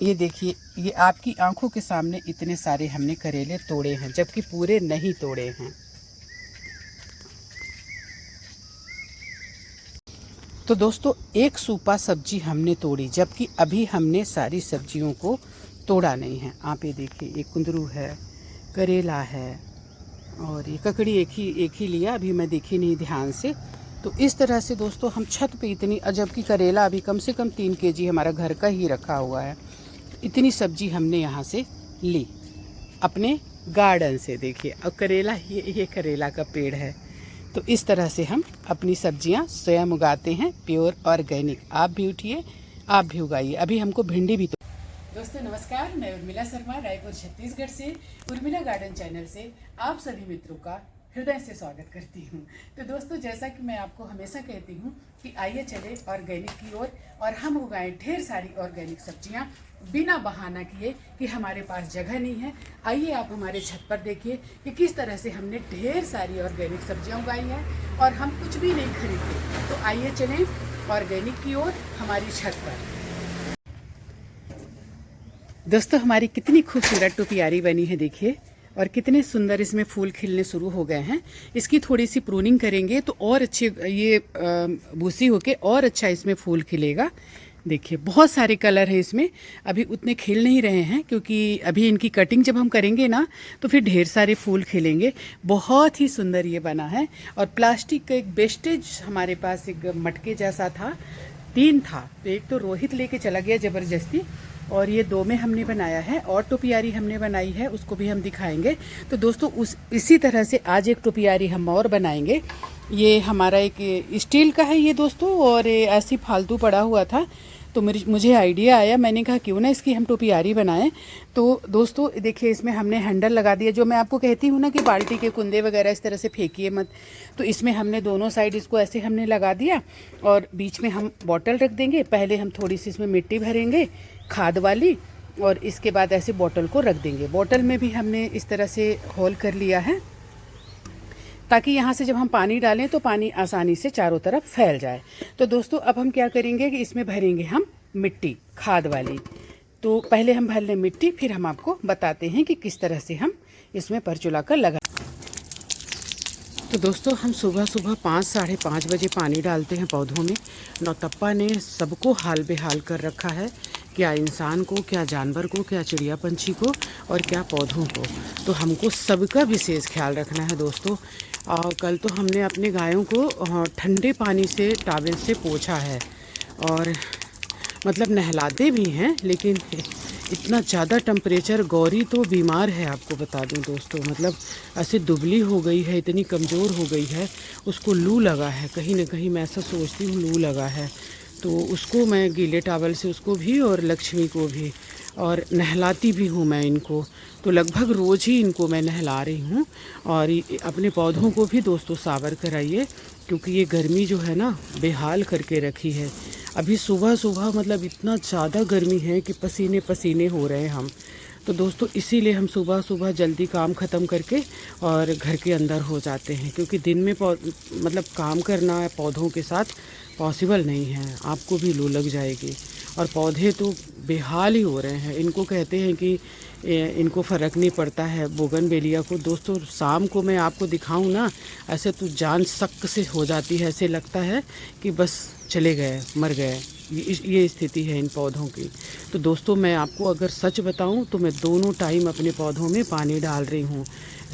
ये देखिए, ये आपकी आंखों के सामने इतने सारे हमने करेले तोड़े हैं, जबकि पूरे नहीं तोड़े हैं। तो दोस्तों एक सूपा सब्जी हमने तोड़ी, जबकि अभी हमने सारी सब्जियों को तोड़ा नहीं है। आप ये देखिए, एक कुंदरू है, करेला है, और ये ककड़ी एक ही लिया, अभी मैं देखी नहीं ध्यान से। तो इस तरह से दोस्तों हम छत पे इतनी, जबकि करेला अभी कम से कम 3 केजी हमारा घर का ही रखा हुआ है। इतनी सब्जी हमने यहाँ से ली अपने गार्डन से। देखिए, और करेला, ये करेला का पेड़ है। तो इस तरह से हम अपनी सब्जियाँ स्वयं उगाते हैं, प्योर ऑर्गेनिक। आप भी उठिए, आप भी उगाइए। अभी हमको भिंडी भी दोस्तों नमस्कार, मैं उर्मिला शर्मा, रायपुर छत्तीसगढ़ से उर्मिला गार्डन चैनल से आप सभी मित्रों का हृदय से स्वागत करती हूँ। तो दोस्तों, जैसा कि मैं आपको हमेशा कहती हूँ कि आइए चले ऑर्गेनिक की ओर, और हम उगाएं ढेर सारी ऑर्गेनिक सब्जियाँ बिना बहाना किए कि हमारे पास जगह नहीं है। आइए आप हमारे छत पर देखिए कि किस तरह से हमने ढेर सारी ऑर्गेनिक सब्जियाँ उगाई हैं और हम कुछ भी नहीं खरीदते। तो आइए चलें ऑर्गेनिक की ओर हमारी छत पर। दोस्तों हमारी कितनी खूबसूरत टोपियारी बनी है, देखिए, और कितने सुंदर इसमें फूल खिलने शुरू हो गए हैं। इसकी थोड़ी सी प्रूनिंग करेंगे तो और अच्छे, ये भूसी होके और अच्छा इसमें फूल खिलेगा। देखिए बहुत सारे कलर हैं इसमें, अभी उतने खिल नहीं रहे हैं क्योंकि अभी इनकी कटिंग जब हम करेंगे ना तो फिर ढेर सारे फूल खिलेंगे। बहुत ही सुंदर ये बना है। और प्लास्टिक का एक वेस्टेज हमारे पास एक मटके जैसा था, 3 था, तो एक तो रोहित लेके चला गया ज़बरदस्ती, और ये 2 में हमने बनाया है, और टोपियारी हमने बनाई है, उसको भी हम दिखाएंगे। तो दोस्तों इसी तरह से आज एक टोपियारी हम और बनाएंगे। ये हमारा एक स्टील का है ये दोस्तों, और ऐसी फालतू पड़ा हुआ था तो मुझे आइडिया आया, मैंने कहा क्यों ना इसकी हम टोपियारी बनाएं। तो दोस्तों देखिए, इसमें हमने हैंडल लगा दिया। जो मैं आपको कहती हूँ ना कि बाल्टी के कुंदे वगैरह इस तरह से फेंकिए मत, तो इसमें हमने दोनों साइड इसको ऐसे हमने लगा दिया, और बीच में हम बॉटल रख देंगे। पहले हम थोड़ी सी इसमें मिट्टी भरेंगे खाद वाली, और इसके बाद ऐसे बॉटल को रख देंगे। बॉटल में भी हमने इस तरह से होल कर लिया है ताकि यहाँ से जब हम पानी डालें तो पानी आसानी से चारों तरफ फैल जाए। तो दोस्तों अब हम क्या करेंगे कि इसमें भरेंगे हम मिट्टी खाद वाली। तो पहले हम भर लें मिट्टी, फिर हम आपको बताते हैं कि किस तरह से हम इसमें परचुला कर लगा। तो दोस्तों हम सुबह सुबह 5 साढ़े 5 बजे पानी डालते हैं पौधों में। नौतप्पा ने सबको हाल बेहाल कर रखा है, क्या इंसान को, क्या जानवर को, क्या चिड़िया पंछी को, और क्या पौधों को। तो हमको सबका विशेष ख्याल रखना है दोस्तों। कल तो हमने अपने गायों को ठंडे पानी से टॉवल से पोंछा है, और मतलब नहलाते भी हैं, लेकिन इतना ज़्यादा टेम्परेचर, गौरी तो बीमार है, आपको बता दूं दोस्तों, मतलब ऐसे दुबली हो गई है, इतनी कमज़ोर हो गई है, उसको लू लगा है। कहीं ना कहीं मैं ऐसा सोचती हूँ लू लगा है, तो उसको मैं गीले टॉवल से उसको भी और लक्ष्मी को भी, और नहलाती भी हूँ मैं इनको। तो लगभग रोज़ ही इनको मैं नहला रही हूँ। और अपने पौधों को भी दोस्तों सावर कराइए, क्योंकि ये गर्मी जो है ना बेहाल करके रखी है। अभी सुबह सुबह मतलब इतना ज़्यादा गर्मी है कि पसीने पसीने हो रहे हैं हम। तो दोस्तों इसीलिए हम सुबह सुबह जल्दी काम ख़त्म करके और घर के अंदर हो जाते हैं, क्योंकि दिन में मतलब काम करना है पौधों के साथ पॉसिबल नहीं है, आपको भी लू लग जाएगी। और पौधे तो बेहाल ही हो रहे हैं। इनको कहते हैं कि इनको फ़र्क नहीं पड़ता है बोगनवेलिया को। दोस्तों शाम को मैं आपको दिखाऊं ना, ऐसे तो जान शक से हो जाती है, ऐसे लगता है कि बस चले गए, मर गए। ये स्थिति है इन पौधों की। तो दोस्तों मैं आपको अगर सच बताऊं तो मैं दोनों टाइम अपने पौधों में पानी डाल रही हूँ।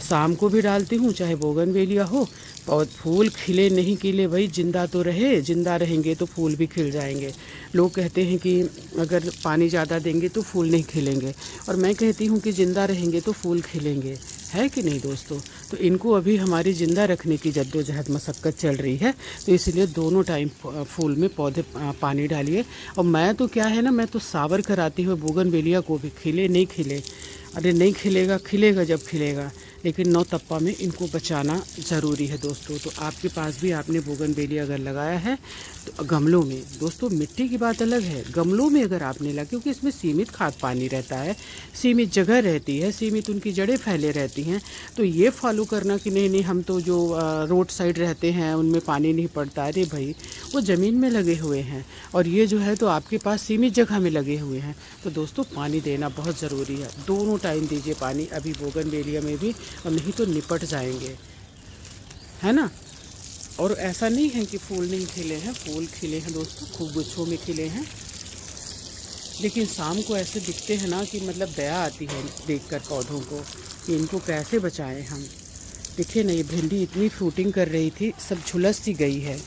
शाम को भी डालती हूँ, चाहे बोगनवेलिया हो। और फूल खिले नहीं खिले भाई, जिंदा तो रहे, जिंदा रहेंगे तो फूल भी खिल जाएंगे। लोग कहते हैं कि अगर पानी ज़्यादा देंगे तो फूल नहीं खिलेंगे, और मैं कहती हूँ कि ज़िंदा रहेंगे तो फूल खिलेंगे, है कि नहीं दोस्तों। तो इनको अभी हमारी ज़िंदा रखने की जद्दोजहद मशक्क़त चल रही है, तो इसलिए दोनों टाइम फूल में पौधे पानी डालिए। और मैं तो क्या है ना, मैं तो सावर कराती हूँ बोगनवेलिया को भी, खिले नहीं खिले। अरे नहीं खिलेगा, खिलेगा जब खिलेगा। लेकिन नौतप्पा में इनको बचाना ज़रूरी है दोस्तों। तो आपके पास भी आपने बोगनवेलिया अगर लगाया है तो गमलों में, दोस्तों मिट्टी की बात अलग है, गमलों में अगर आपने लगा, क्योंकि इसमें सीमित खाद पानी रहता है, सीमित जगह रहती है, सीमित उनकी जड़ें फैले रहती हैं। तो ये फॉलो करना कि नहीं नहीं हम तो जो रोड साइड रहते हैं उनमें पानी नहीं पड़ता, अरे भाई वो ज़मीन में लगे हुए हैं और ये जो है तो आपके पास सीमित जगह में लगे हुए हैं। तो दोस्तों पानी देना बहुत ज़रूरी है, दोनों टाइम दीजिए पानी, अभी बोगनवेलिया में भी, और नहीं तो निपट जाएंगे, है ना। और ऐसा नहीं है कि फूल नहीं खिले हैं, फूल खिले हैं दोस्तों, खूब गुच्छों में खिले हैं, लेकिन शाम को ऐसे दिखते हैं ना कि मतलब दया आती है देखकर पौधों को कि इनको कैसे बचाएं हम। देखिए ना ये भिंडी इतनी फ्रूटिंग कर रही थी, सब झुलस सी गई है।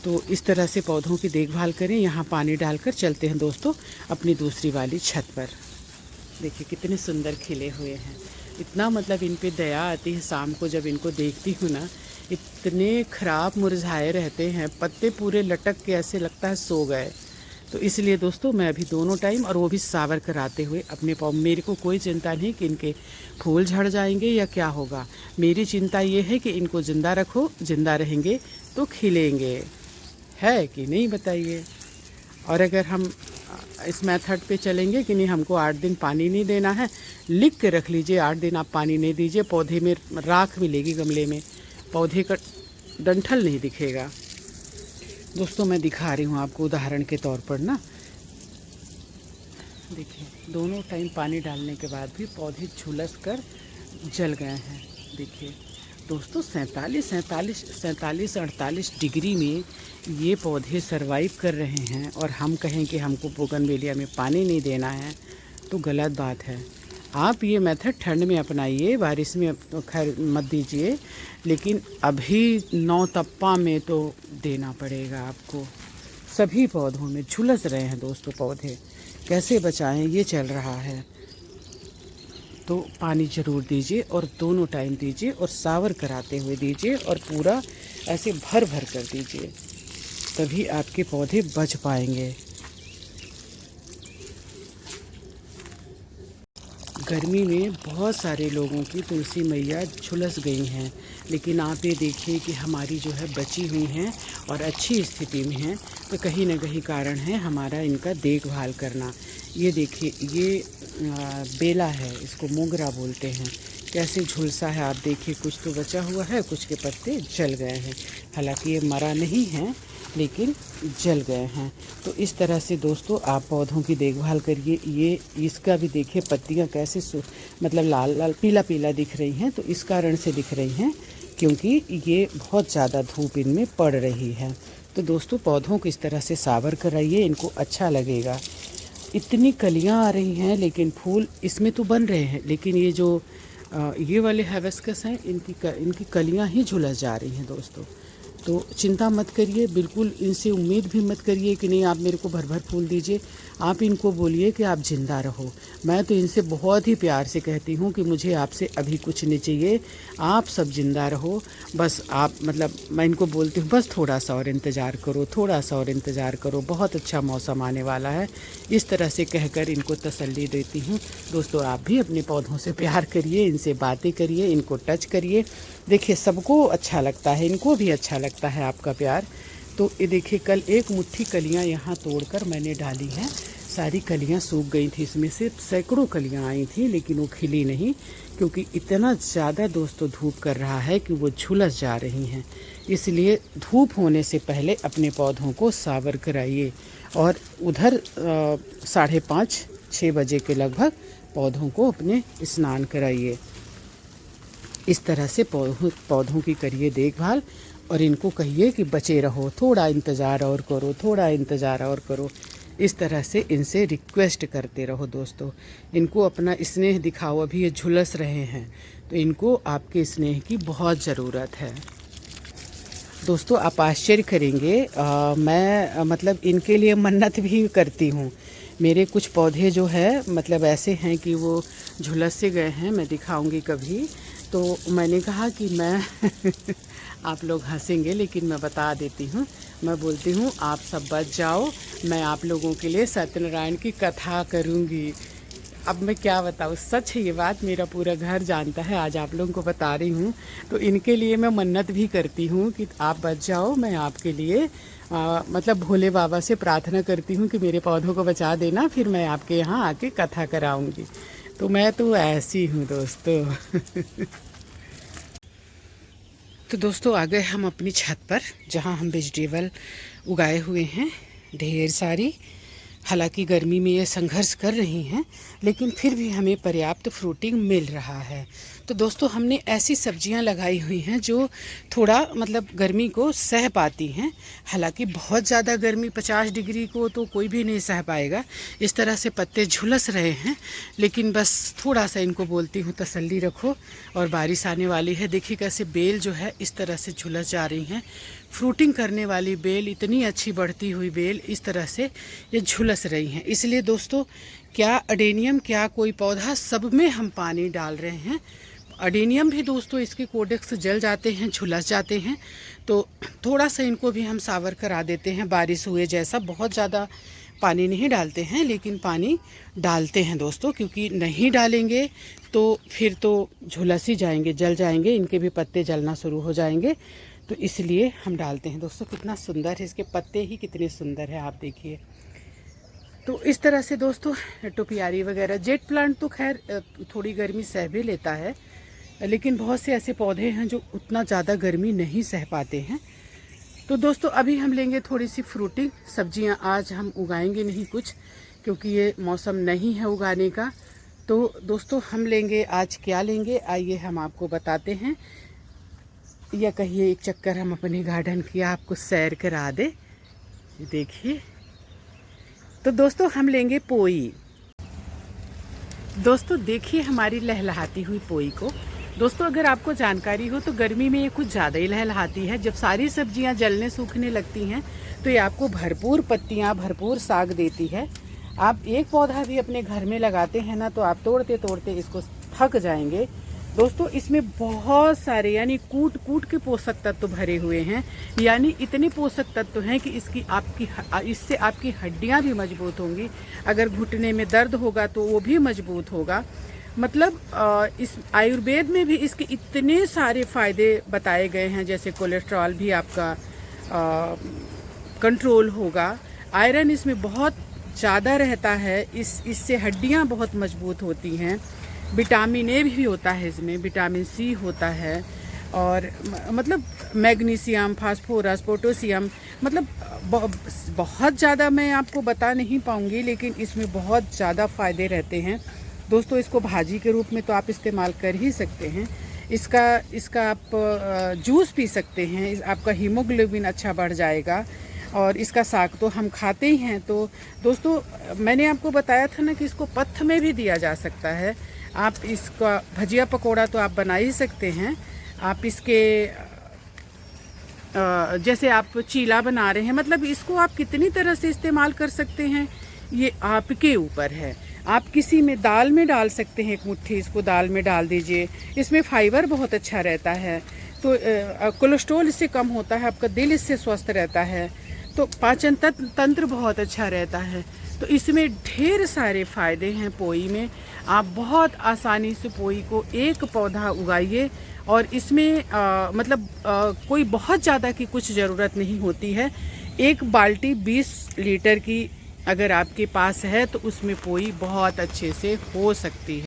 तो इस तरह से पौधों की देखभाल करें। यहाँ पानी डालकर चलते हैं दोस्तों अपनी दूसरी वाली छत पर। देखिए कितने सुंदर खिले हुए हैं, इतना मतलब इन पे दया आती है शाम को जब इनको देखती हूँ ना। इतने ख़राब मुरझाए रहते हैं, पत्ते पूरे लटक के ऐसे लगता है सो गए। तो इसलिए दोस्तों मैं अभी दोनों टाइम, और वो भी सावर कराते हुए अपने मेरे को कोई चिंता नहीं कि इनके फूल झड़ जाएंगे या क्या होगा। मेरी चिंता ये है कि इनको ज़िंदा रखो, ज़िंदा रहेंगे तो खिलेंगे, है कि नहीं बताइए। और अगर हम इस मेथड पे चलेंगे कि नहीं हमको 8 दिन पानी नहीं देना है, लिख के रख लीजिए 8 दिन आप पानी नहीं दीजिए, पौधे में राख मिलेगी, गमले में पौधे का डंठल नहीं दिखेगा। दोस्तों मैं दिखा रही हूँ आपको उदाहरण के तौर पर ना, देखिए दोनों टाइम पानी डालने के बाद भी पौधे झुलस कर जल गए हैं। देखिए दोस्तों 47-48 डिग्री में ये पौधे सरवाइव कर रहे हैं, और हम कहें कि हमको बोगनवेलिया में पानी नहीं देना है तो गलत बात है। आप ये मेथड ठंड में अपनाइए, बारिश में तो खैर मत दीजिए, लेकिन अभी नौतप्पा में तो देना पड़ेगा आपको। सभी पौधों में झुलस रहे हैं दोस्तों पौधे, कैसे बचाएं ये चल रहा है। तो पानी ज़रूर दीजिए और दोनों टाइम दीजिए, और सावर कराते हुए दीजिए, और पूरा ऐसे भर भर कर दीजिए, तभी आपके पौधे बच पाएंगे। गर्मी में बहुत सारे लोगों की तुलसी मैया झुलस गई हैं, लेकिन आप ये देखिए कि हमारी जो है बची हुई हैं और अच्छी स्थिति में हैं। तो कहीं ना कहीं कारण है हमारा इनका देखभाल करना। ये देखिए ये बेला है, इसको मोगरा बोलते हैं, कैसे झुलसा है आप देखिए। कुछ तो बचा हुआ है, कुछ के पत्ते जल गए हैं, हालांकि ये मरा नहीं है लेकिन जल गए हैं। तो इस तरह से दोस्तों आप पौधों की देखभाल करिए। ये इसका भी देखिए पत्तियां कैसे मतलब लाल लाल पीला पीला दिख रही हैं, तो इस कारण से दिख रही हैं क्योंकि ये बहुत ज़्यादा धूप इनमें पड़ रही है। तो दोस्तों पौधों को इस तरह से सावर कराइए, इनको अच्छा लगेगा। इतनी कलियां आ रही हैं लेकिन फूल इसमें तो बन रहे हैं, लेकिन ये जो ये वाले हाइबिस्कस हैं इनकी कलियां ही झुलस जा रही हैं दोस्तों। तो चिंता मत करिए, बिल्कुल इनसे उम्मीद भी मत करिए कि नहीं आप मेरे को भर भर फूल दीजिए। आप इनको बोलिए कि आप ज़िंदा रहो। मैं तो इनसे बहुत ही प्यार से कहती हूँ कि मुझे आपसे अभी कुछ नहीं चाहिए, आप सब ज़िंदा रहो। बस आप मतलब मैं इनको बोलती हूँ बस थोड़ा सा और इंतज़ार करो, थोड़ा सा और इंतज़ार करो, बहुत अच्छा मौसम आने वाला है। इस तरह से कहकर इनको तसल्ली देती हूँ। दोस्तों आप भी अपने पौधों से प्यार करिए, इनसे बातें करिए, इनको टच करिए। देखिए सबको अच्छा लगता है, इनको भी अच्छा लगता है आपका प्यार। तो ये देखिए कल एक मुट्ठी कलियां यहाँ तोड़कर मैंने डाली हैं, सारी कलियां सूख गई थी, इसमें से सैकड़ों कलियां आई थी लेकिन वो खिली नहीं, क्योंकि इतना ज़्यादा दोस्तों धूप कर रहा है कि वो झुलस जा रही हैं। इसलिए धूप होने से पहले अपने पौधों को सावर कराइए, और उधर 5:30-6 बजे के लगभग पौधों को अपने स्नान कराइए। इस तरह से पौधों की करिए देखभाल, और इनको कहिए कि बचे रहो, थोड़ा इंतज़ार और करो, थोड़ा इंतज़ार और करो। इस तरह से इनसे रिक्वेस्ट करते रहो दोस्तों। इनको अपना स्नेह दिखाओ, अभी ये झुलस रहे हैं तो इनको आपके स्नेह की बहुत ज़रूरत है। दोस्तों आप आश्चर्य करेंगे, मैं मतलब इनके लिए मन्नत भी करती हूँ। मेरे कुछ पौधे जो है मतलब ऐसे हैं कि वो झुलस से गए हैं, मैं दिखाऊंगी कभी। तो मैंने कहा कि मैं आप लोग हंसेंगे लेकिन मैं बता देती हूँ, मैं बोलती हूँ आप सब बच जाओ, मैं आप लोगों के लिए सत्यनारायण की कथा करूँगी। अब मैं क्या बताऊँ, सच है ये बात, मेरा पूरा घर जानता है, आज आप लोगों को बता रही हूँ। तो इनके लिए मैं मन्नत भी करती हूँ कि आप बच जाओ, मैं आपके लिए मतलब भोले बाबा से प्रार्थना करती हूँ कि मेरे पौधों को बचा देना, फिर मैं आपके यहाँ आके कथा कराऊंगी। तो मैं तो ऐसी हूँ दोस्तों। तो दोस्तों आ गए हम अपनी छत पर, जहाँ हम वेजिटेबल उगाए हुए हैं ढेर सारी। हालांकि गर्मी में ये संघर्ष कर रही हैं, लेकिन फिर भी हमें पर्याप्त फ्रूटिंग मिल रहा है। तो दोस्तों हमने ऐसी सब्जियां लगाई हुई हैं जो थोड़ा मतलब गर्मी को सह पाती हैं। हालांकि बहुत ज़्यादा गर्मी 50 डिग्री को तो कोई भी नहीं सह पाएगा। इस तरह से पत्ते झुलस रहे हैं, लेकिन बस थोड़ा सा इनको बोलती हूँ तसल्ली रखो। और बारिश आने वाली है, देखिए कैसे बेल जो है इस तरह से झुलस जा रही हैं। फ्रूटिंग करने वाली बेल, इतनी अच्छी बढ़ती हुई बेल इस तरह से ये झुलस रही हैं। इसलिए दोस्तों क्या अडेनियम, क्या कोई पौधा, सब में हम पानी डाल रहे हैं। अडेनियम भी दोस्तों इसके कोडेक्स जल जाते हैं, झुलस जाते हैं, तो थोड़ा सा इनको भी हम सावर करा देते हैं बारिश हुए जैसा। बहुत ज़्यादा पानी नहीं डालते हैं, लेकिन पानी डालते हैं दोस्तों, क्योंकि नहीं डालेंगे तो फिर तो झुलस ही जाएंगे, जल जाएंगे, इनके भी पत्ते जलना शुरू हो जाएंगे। तो इसलिए हम डालते हैं दोस्तों। कितना सुंदर है, इसके पत्ते ही कितने सुंदर है, आप देखिए। तो इस तरह से दोस्तों टोपियारी वगैरह, जेट प्लांट तो खैर थोड़ी गर्मी सह भी लेता है, लेकिन बहुत से ऐसे पौधे हैं जो उतना ज़्यादा गर्मी नहीं सह पाते हैं। तो दोस्तों अभी हम लेंगे थोड़ी सी फ्रूटिंग सब्जियां। आज हम उगाएंगे नहीं कुछ, क्योंकि ये मौसम नहीं है उगाने का। तो दोस्तों हम लेंगे आज, क्या लेंगे आइए हम आपको बताते हैं, या कहिए एक चक्कर हम अपने गार्डन की आपको सैर करा दे। देखिए, तो दोस्तों हम लेंगे पोई। दोस्तों देखिए हमारी लहलहाती हुई पोई को। दोस्तों अगर आपको जानकारी हो तो गर्मी में ये कुछ ज़्यादा ही लहलहाती है। जब सारी सब्जियां जलने सूखने लगती हैं तो ये आपको भरपूर पत्तियां, भरपूर साग देती है। आप एक पौधा भी अपने घर में लगाते हैं ना, तो आप तोड़ते तोड़ते इसको थक जाएंगे। दोस्तों इसमें बहुत सारे यानी कूट कूट के पोषक तत्व भरे हुए हैं, यानी इतने पोषक तत्व हैं कि इससे आपकी हड्डियां भी मजबूत होंगी। अगर घुटने में दर्द होगा तो वो भी मजबूत होगा। मतलब इस आयुर्वेद में भी इसके इतने सारे फायदे बताए गए हैं, जैसे कोलेस्ट्रॉल भी आपका कंट्रोल होगा। आयरन इसमें बहुत ज़्यादा रहता है, इससे हड्डियां बहुत मजबूत होती हैं। विटामिन ए भी होता है इसमें, विटामिन सी होता है, और मतलब मैग्नीशियम, फास्फोरस, पोटेशियम, मतलब बहुत ज़्यादा मैं आपको बता नहीं पाऊँगी, लेकिन इसमें बहुत ज़्यादा फ़ायदे रहते हैं। दोस्तों इसको भाजी के रूप में तो आप इस्तेमाल कर ही सकते हैं। इसका आप जूस पी सकते हैं, आपका हीमोग्लोबिन अच्छा बढ़ जाएगा। और इसका साग तो हम खाते ही हैं। तो दोस्तों मैंने आपको बताया था ना कि इसको पत्थ में भी दिया जा सकता है। आप इसका भजिया पकोड़ा तो आप बना ही सकते हैं। आप इसके जैसे आप चीला बना रहे हैं, मतलब इसको आप कितनी तरह से इस्तेमाल कर सकते हैं, ये आपके ऊपर है। आप किसी में दाल में डाल सकते हैं, एक मुट्ठी इसको दाल में डाल दीजिए। इसमें फाइबर बहुत अच्छा रहता है, तो कोलेस्ट्रॉल इससे कम होता है, आपका दिल इससे स्वस्थ रहता है, तो पाचन तंत्र बहुत अच्छा रहता है। तो इसमें ढेर सारे फायदे हैं पोई में। आप बहुत आसानी से पोई को एक पौधा उगाइए, और इसमें कोई बहुत ज़्यादा की कुछ ज़रूरत नहीं होती है। एक बाल्टी 20 लीटर की अगर आपके पास है तो उसमें पोई बहुत अच्छे से हो सकती है।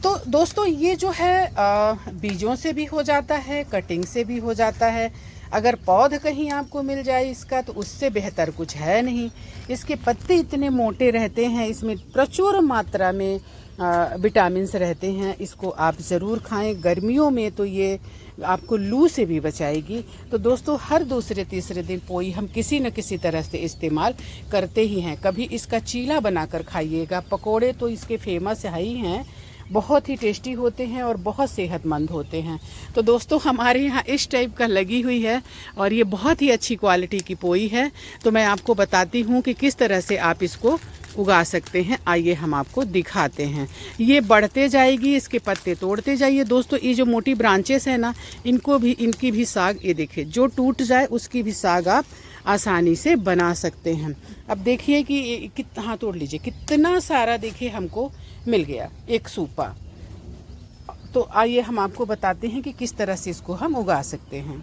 तो दोस्तों ये जो है बीजों से भी हो जाता है, कटिंग से भी हो जाता है। अगर पौध कहीं आपको मिल जाए इसका तो उससे बेहतर कुछ है नहीं। इसके पत्ते इतने मोटे रहते हैं, इसमें प्रचुर मात्रा में विटामिन्स रहते हैं। इसको आप ज़रूर खाएं। गर्मियों में तो ये आपको लू से भी बचाएगी। तो दोस्तों हर दूसरे तीसरे दिन पोई हम किसी न किसी तरह से इस्तेमाल करते ही हैं। कभी इसका चीला बनाकर खाइएगा। पकोड़े तो इसके फेमस है ही हैं, बहुत ही टेस्टी होते हैं और बहुत सेहतमंद होते हैं। तो दोस्तों हमारे यहाँ इस टाइप का लगी हुई है, और ये बहुत ही अच्छी क्वालिटी की पोई है। तो मैं आपको बताती हूँ कि किस तरह से आप इसको उगा सकते हैं। आइए हम आपको दिखाते हैं। ये बढ़ते जाएगी, इसके पत्ते तोड़ते जाइए। दोस्तों ये जो मोटी ब्रांचेस है ना, इनकी भी साग, ये देखिए जो टूट जाए उसकी भी साग आप आसानी से बना सकते हैं। अब देखिए कि हाँ तोड़ लीजिए, कितना सारा देखिए हमको मिल गया एक सूपा। तो आइए हम आपको बताते हैं कि किस तरह से इसको हम उगा सकते हैं।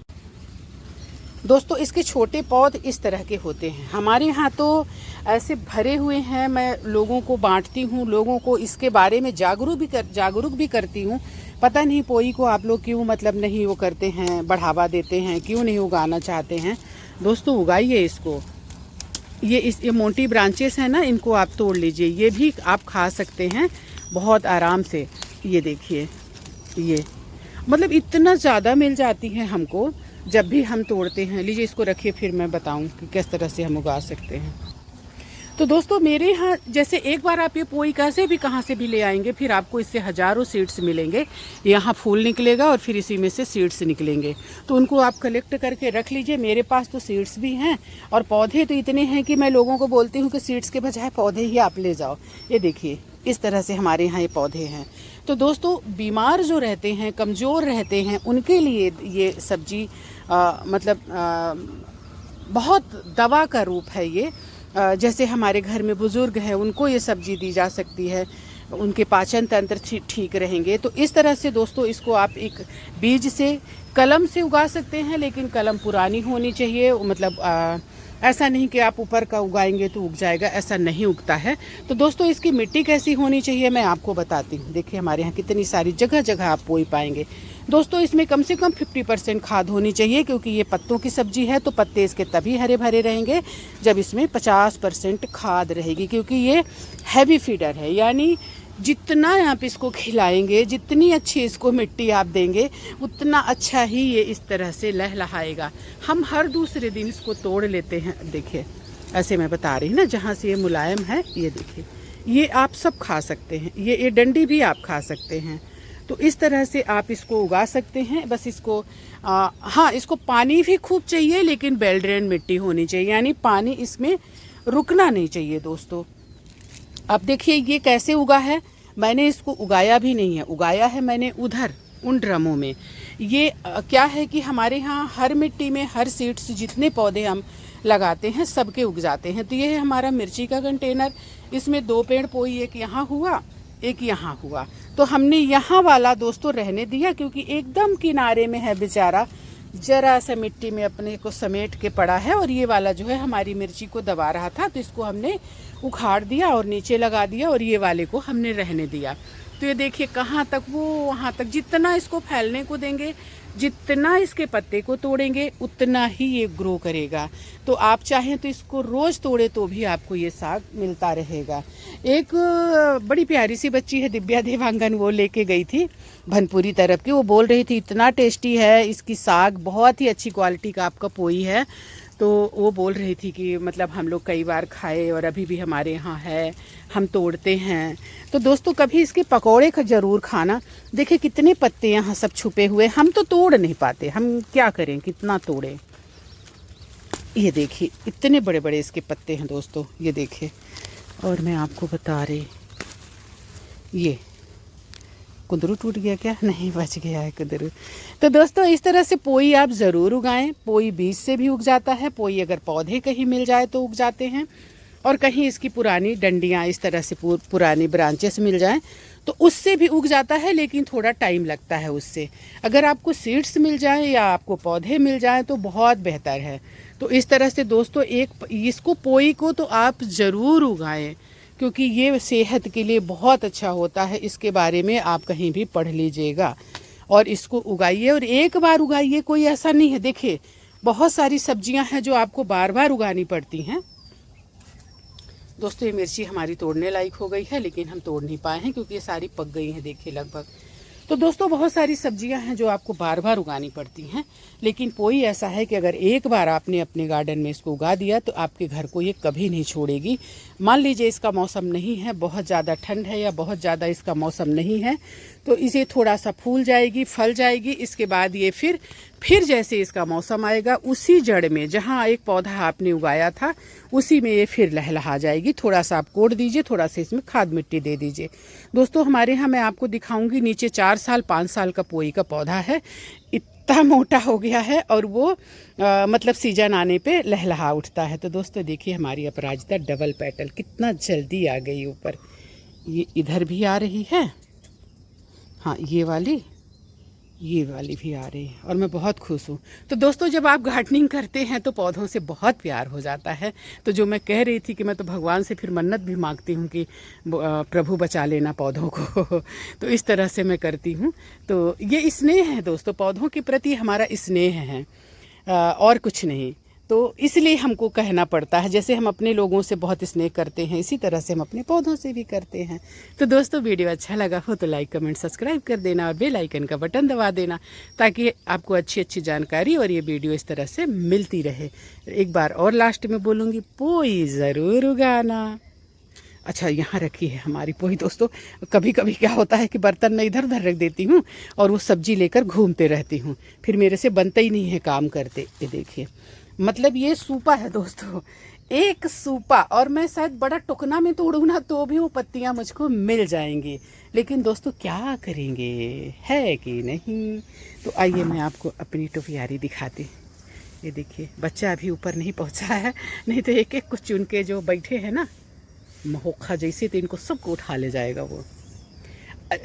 दोस्तों इसके छोटे पौध इस तरह के होते हैं। हमारे यहाँ तो ऐसे भरे हुए हैं, मैं लोगों को बांटती हूँ, लोगों को इसके बारे में जागरूक भी करती हूँ। पता नहीं पोई को आप लोग क्यों मतलब नहीं वो करते हैं, बढ़ावा देते हैं, क्यों नहीं उगाना चाहते हैं। दोस्तों उगाइए इसको। ये मोटी ब्रांचेस हैं ना, इनको आप तोड़ लीजिए, ये भी आप खा सकते हैं बहुत आराम से। ये देखिए, ये मतलब इतना ज़्यादा मिल जाती है हमको जब भी हम तोड़ते हैं। लीजिए इसको रखिए, फिर मैं बताऊं कि किस तरह से हम उगा सकते हैं। तो दोस्तों मेरे यहाँ जैसे एक बार आप ये पोई कैसे भी कहाँ से भी ले आएंगे, फिर आपको इससे हज़ारों सीड्स मिलेंगे। यहाँ फूल निकलेगा और फिर इसी में से सीड्स निकलेंगे, तो उनको आप कलेक्ट करके रख लीजिए। मेरे पास तो सीड्स भी हैं और पौधे तो इतने हैं कि मैं लोगों को बोलती हूँ कि सीड्स के बजाय पौधे ही आप ले जाओ। ये देखिए इस तरह से हमारे यहाँ ये पौधे हैं। तो दोस्तों बीमार जो रहते हैं, कमज़ोर रहते हैं, उनके लिए ये सब्जी बहुत दवा का रूप है ये। जैसे हमारे घर में बुज़ुर्ग हैं, उनको ये सब्जी दी जा सकती है, उनके पाचन तंत्र ठीक रहेंगे। तो इस तरह से दोस्तों इसको आप एक बीज से कलम से उगा सकते हैं, लेकिन कलम पुरानी होनी चाहिए। मतलब ऐसा नहीं कि आप ऊपर का उगाएंगे तो उग जाएगा, ऐसा नहीं उगता है। तो दोस्तों इसकी मिट्टी कैसी होनी चाहिए मैं आपको बताती हूँ। देखिए हमारे यहाँ कितनी सारी जगह जगह आप पोई पाएंगे। दोस्तों इसमें कम से कम 50% खाद होनी चाहिए, क्योंकि ये पत्तों की सब्जी है, तो पत्ते इसके तभी हरे भरे रहेंगे जब इसमें 50% खाद रहेगी, क्योंकि ये हैवी फीडर है। यानी जितना आप इसको खिलाएंगे, जितनी अच्छी इसको मिट्टी आप देंगे, उतना अच्छा ही ये इस तरह से लहलहाएगा। हम हर दूसरे दिन इसको तोड़ लेते हैं। देखिए ऐसे मैं बता रही हूँ ना, जहाँ से ये मुलायम है, ये देखिए, ये आप सब खा सकते हैं, ये डंडी भी आप खा सकते हैं। तो इस तरह से आप इसको उगा सकते हैं। बस इसको हाँ, इसको पानी भी खूब चाहिए, लेकिन वेल ड्रेन मिट्टी होनी चाहिए, यानी पानी इसमें रुकना नहीं चाहिए दोस्तों। अब देखिए ये कैसे उगा है। मैंने इसको उगाया भी नहीं है, उगाया है मैंने उधर उन ड्रमों में। ये क्या है कि हमारे यहाँ हर मिट्टी में हर सीड्स जितने पौधे हम लगाते हैं सबके उग जाते हैं। तो ये है हमारा मिर्ची का कंटेनर। इसमें 2 पेड़ पोई, एक यहाँ हुआ, एक यहाँ हुआ। तो हमने यहाँ वाला दोस्तों रहने दिया, क्योंकि एकदम किनारे में है बेचारा, जरा सा मिट्टी में अपने को समेट के पड़ा है। और ये वाला जो है हमारी मिर्ची को दबा रहा था, तो इसको हमने उखाड़ दिया और नीचे लगा दिया, और ये वाले को हमने रहने दिया। तो ये देखिए कहाँ तक, वो वहाँ तक, जितना इसको फैलने को देंगे, जितना इसके पत्ते को तोड़ेंगे, उतना ही ये ग्रो करेगा। तो आप चाहें तो इसको रोज़ तोड़े तो भी आपको ये साग मिलता रहेगा। एक बड़ी प्यारी सी बच्ची है दिव्या देवांगन, वो लेके गई थी भनपुरी तरफ की। वो बोल रही थी इतना टेस्टी है इसकी साग, बहुत ही अच्छी क्वालिटी का आपका पोई है। तो वो बोल रही थी कि मतलब हम लोग कई बार खाए और अभी भी हमारे यहाँ है, हम तोड़ते हैं। तो दोस्तों कभी इसके पकौड़े का ज़रूर खाना। देखिए कितने पत्ते यहाँ सब छुपे हुए, हम तो तोड़ नहीं पाते, हम क्या करें, कितना तोड़े। ये देखिए इतने बड़े बड़े इसके पत्ते हैं दोस्तों, ये देखिए। और मैं आपको बता रही, ये कुंदरू टूट गया क्या? नहीं, बच गया है कुंदरू। तो दोस्तों इस तरह से पोई आप ज़रूर उगाएं। पोई बीज से भी उग जाता है, पोई अगर पौधे कहीं मिल जाए तो उग जाते हैं, और कहीं इसकी पुरानी डंडियाँ इस तरह से पुरानी ब्रांचेस मिल जाएं तो उससे भी उग जाता है, लेकिन थोड़ा टाइम लगता है उससे। अगर आपको सीड्स मिल जाएं या आपको पौधे मिल जाएं तो बहुत बेहतर है। तो इस तरह से दोस्तों इसको पोई को तो आप ज़रूर उगाएं, क्योंकि ये सेहत के लिए बहुत अच्छा होता है। इसके बारे में आप कहीं भी पढ़ लीजिएगा, और इसको उगाइए, और एक बार उगाइए, कोई ऐसा नहीं है। देखिए बहुत सारी सब्जियां हैं जो आपको बार बार उगानी पड़ती हैं। दोस्तों ये मिर्ची हमारी तोड़ने लायक हो गई है, लेकिन हम तोड़ नहीं पाए हैं क्योंकि ये सारी पक गई हैं, देखिए लगभग। तो दोस्तों बहुत सारी सब्जियां हैं जो आपको बार बार उगानी पड़ती हैं, लेकिन पोई ऐसा है कि अगर एक बार आपने अपने गार्डन में इसको उगा दिया तो आपके घर को ये कभी नहीं छोड़ेगी। मान लीजिए इसका मौसम नहीं है, बहुत ज़्यादा ठंड है या बहुत ज़्यादा इसका मौसम नहीं है, तो इसे थोड़ा सा फूल जाएगी, फल जाएगी, इसके बाद ये फिर फिर जैसे इसका मौसम आएगा, उसी जड़ में जहाँ एक पौधा आपने उगाया था उसी में ये फिर लहलहा जाएगी। थोड़ा सा आप कोड़ दीजिए, थोड़ा सा इसमें खाद मिट्टी दे दीजिए। दोस्तों हमारे यहाँ मैं आपको दिखाऊंगी, नीचे 4 साल 5 साल का पोई का पौधा है, इतना मोटा हो गया है और वो मतलब सीजन आने पे लहलहा उठता है। तो दोस्तों देखिए हमारी अपराजिता डबल पेटल कितना जल्दी आ गई ऊपर। ये इधर भी आ रही है, हाँ ये वाली भी आ रही है और मैं बहुत खुश हूँ। तो दोस्तों जब आप गार्डनिंग करते हैं तो पौधों से बहुत प्यार हो जाता है। तो जो मैं कह रही थी कि मैं तो भगवान से फिर मन्नत भी मांगती हूँ कि प्रभु बचा लेना पौधों को तो इस तरह से मैं करती हूँ। तो ये स्नेह है दोस्तों, पौधों के प्रति हमारा स्नेह है और कुछ नहीं। तो इसलिए हमको कहना पड़ता है, जैसे हम अपने लोगों से बहुत स्नेह करते हैं इसी तरह से हम अपने पौधों से भी करते हैं। तो दोस्तों वीडियो अच्छा लगा हो तो लाइक कमेंट सब्सक्राइब कर देना और बेल आइकन का बटन दबा देना, ताकि आपको अच्छी अच्छी जानकारी और ये वीडियो इस तरह से मिलती रहे। एक बार और लास्ट में बोलूँगी, पोई ज़रूर उगाना। अच्छा यहाँ रखी है हमारी पोई। दोस्तों कभी कभी क्या होता है कि बर्तन में इधर उधर रख देती हूँ और वो सब्जी लेकर घूमते रहती हूँ, फिर मेरे से बनता ही नहीं है काम करते। ये देखिए, मतलब ये सूपा है दोस्तों, एक सूपा, और मैं शायद बड़ा टुकना में तोड़ूँ ना तो भी वो पत्तियाँ मुझको मिल जाएंगी, लेकिन दोस्तों क्या करेंगे, है कि नहीं। तो आइए मैं आपको अपनी टोपियारी दिखाती। ये देखिए बच्चा अभी ऊपर नहीं पहुँचा है, नहीं तो एक एक कुछ चुन के जो बैठे हैं ना महोखा जैसे, तो इनको सबको उठा ले जाएगा वो।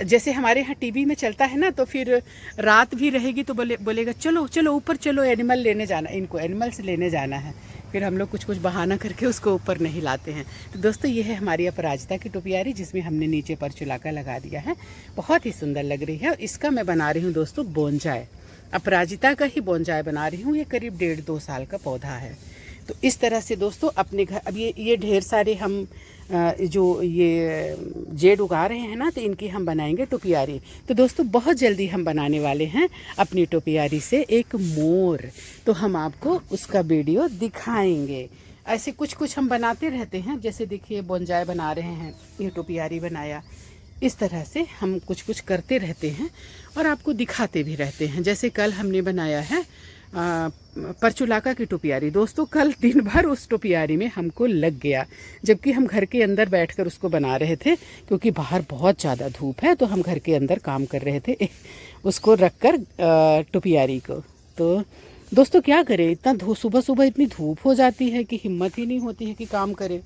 जैसे हमारे यहाँ टीवी में चलता है ना, तो फिर रात भी रहेगी तो बोलेगा चलो चलो ऊपर चलो, एनिमल लेने जाना, इनको एनिमल्स लेने जाना है। फिर हम लोग कुछ कुछ बहाना करके उसको ऊपर नहीं लाते हैं। तो दोस्तों ये है हमारी अपराजिता की टोपियारी, जिसमें हमने नीचे परचुलाका लगा दिया है, बहुत ही सुंदर लग रही है। इसका मैं बना रही हूँ दोस्तों बोनजाय, अपराजिता का ही बोनजाय बना रही हूँ। ये करीब 1.5-2 साल का पौधा है। तो इस तरह से दोस्तों अपने घर, अब ये ढेर सारे हम जो ये जेड उगा रहे हैं ना, तो इनकी हम बनाएंगे टोपियारी। तो दोस्तों बहुत जल्दी हम बनाने वाले हैं अपनी टोपियारी से एक मोर, तो हम आपको उसका वीडियो दिखाएंगे। ऐसे कुछ कुछ हम बनाते रहते हैं, जैसे देखिए बोनजाय बना रहे हैं, ये टोपियारी बनाया, इस तरह से हम कुछ कुछ करते रहते हैं और आपको दिखाते भी रहते हैं। जैसे कल हमने बनाया है परचुलाका की टोपियारी। दोस्तों कल दिन भर उस टोपियारी में हमको लग गया, जबकि हम घर के अंदर बैठकर उसको बना रहे थे, क्योंकि बाहर बहुत ज़्यादा धूप है, तो हम घर के अंदर काम कर रहे थे उसको रखकर टोपियारी को। तो दोस्तों क्या करें, इतना सुबह सुबह इतनी धूप हो जाती है कि हिम्मत ही नहीं होती है कि काम करें।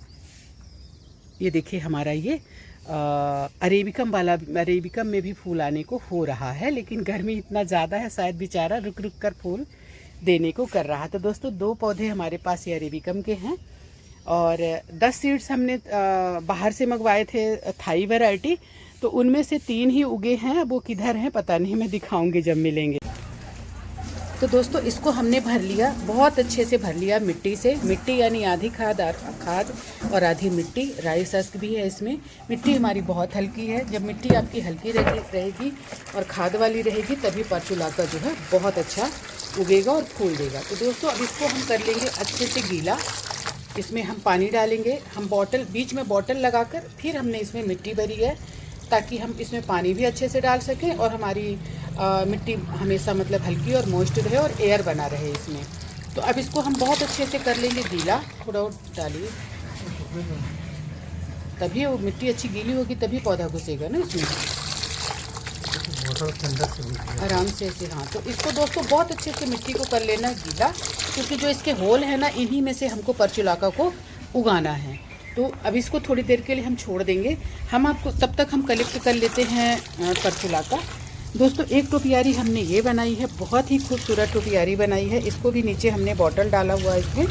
ये देखिए हमारा ये अरेबिकम वाला, अरेबिकम में भी फूल आने को हो रहा है, लेकिन गर्मी इतना ज़्यादा है, शायद बेचारा रुक रुक कर फूल देने को कर रहा। तो दोस्तों 2 पौधे हमारे पास ये अरेबिकम के हैं और 10 सीड्स हमने बाहर से मंगवाए थे, थाई वैरायटी, तो उनमें से 3 ही उगे हैं। अब वो किधर हैं पता नहीं, मैं दिखाऊंगी जब मिलेंगे। तो दोस्तों इसको हमने भर लिया, बहुत अच्छे से भर लिया मिट्टी से। मिट्टी यानी आधी खाद और आधी मिट्टी, राइस हस्क भी है इसमें। मिट्टी हमारी बहुत हल्की है, जब मिट्टी आपकी हल्की रहेगी और खाद वाली रहेगी तभी परचुलाका जो है बहुत अच्छा उगेगा और फूल देगा। तो दोस्तों अब इसको हम कर लेंगे अच्छे से गीला, इसमें हम पानी डालेंगे। हम बॉटल, बीच में बॉटल लगाकर फिर हमने इसमें मिट्टी भरी है, ताकि हम इसमें पानी भी अच्छे से डाल सकें और हमारी मिट्टी हमेशा मतलब हल्की और मॉइस्ट रहे और एयर बना रहे इसमें। तो अब इसको हम बहुत अच्छे से कर लेंगे गीला। थोड़ा और डालिए, तभी वो मिट्टी अच्छी गीली होगी, तभी पौधा घुसेगा ना इसमें आराम से ऐसे। हाँ तो इसको दोस्तों बहुत अच्छे से मिट्टी को कर लेना गीला, क्योंकि जो इसके होल है ना, इन्हीं में से हमको परचुलाका को उगाना है। तो अब इसको थोड़ी देर के लिए हम छोड़ देंगे। हम आपको तब तक हम कलेक्ट कर लेते हैं परचुलाका। दोस्तों एक टोपियारी हमने ये बनाई है, बहुत ही खूबसूरत टोपियारी बनाई है। इसको भी नीचे हमने बॉटल डाला हुआ है इसमें,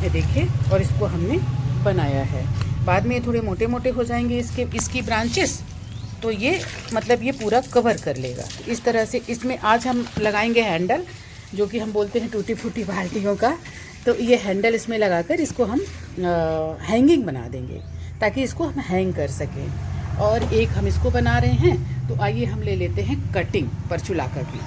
ये देखिए, और इसको हमने बनाया है। बाद में ये थोड़े मोटे मोटे हो जाएंगे इसकी ब्रांचेस, तो ये मतलब ये पूरा कवर कर लेगा। इस तरह से इसमें आज हम लगाएंगे हैंडल, जो कि हम बोलते हैं टूटी फूटी बाल्टियों का। तो ये हैंडल इसमें लगाकर इसको हम हैंगिंग बना देंगे, ताकि इसको हम हैंग कर सकें। और एक हम इसको बना रहे हैं, तो आइए हम ले लेते हैं कटिंग परचुलाका की।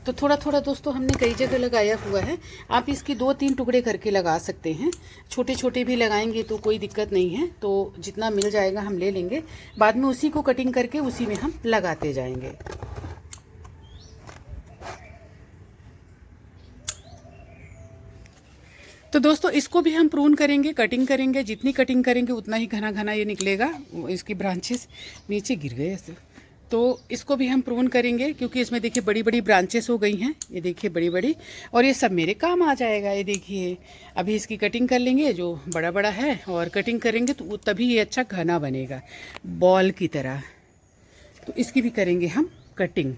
तो थोड़ा थोड़ा दोस्तों हमने कई जगह लगाया हुआ है, आप इसकी 2-3 टुकड़े करके लगा सकते हैं। छोटे छोटे भी लगाएंगे तो कोई दिक्कत नहीं है, तो जितना मिल जाएगा हम ले लेंगे। बाद में उसी को कटिंग करके उसी में हम लगाते जाएंगे। तो दोस्तों इसको भी हम प्रून करेंगे, कटिंग करेंगे। जितनी कटिंग करेंगे उतना ही घना घना ये निकलेगा। इसकी ब्रांचेस नीचे गिर गए ऐसे, तो इसको भी हम प्रून करेंगे क्योंकि इसमें देखिए बड़ी बड़ी ब्रांचेस हो गई हैं। ये देखिए बड़ी बड़ी, और ये सब मेरे काम आ जाएगा। ये देखिए अभी इसकी कटिंग कर लेंगे जो बड़ा बड़ा है, और कटिंग करेंगे तो तभी ये अच्छा घना बनेगा बॉल की तरह। तो इसकी भी करेंगे हम कटिंग,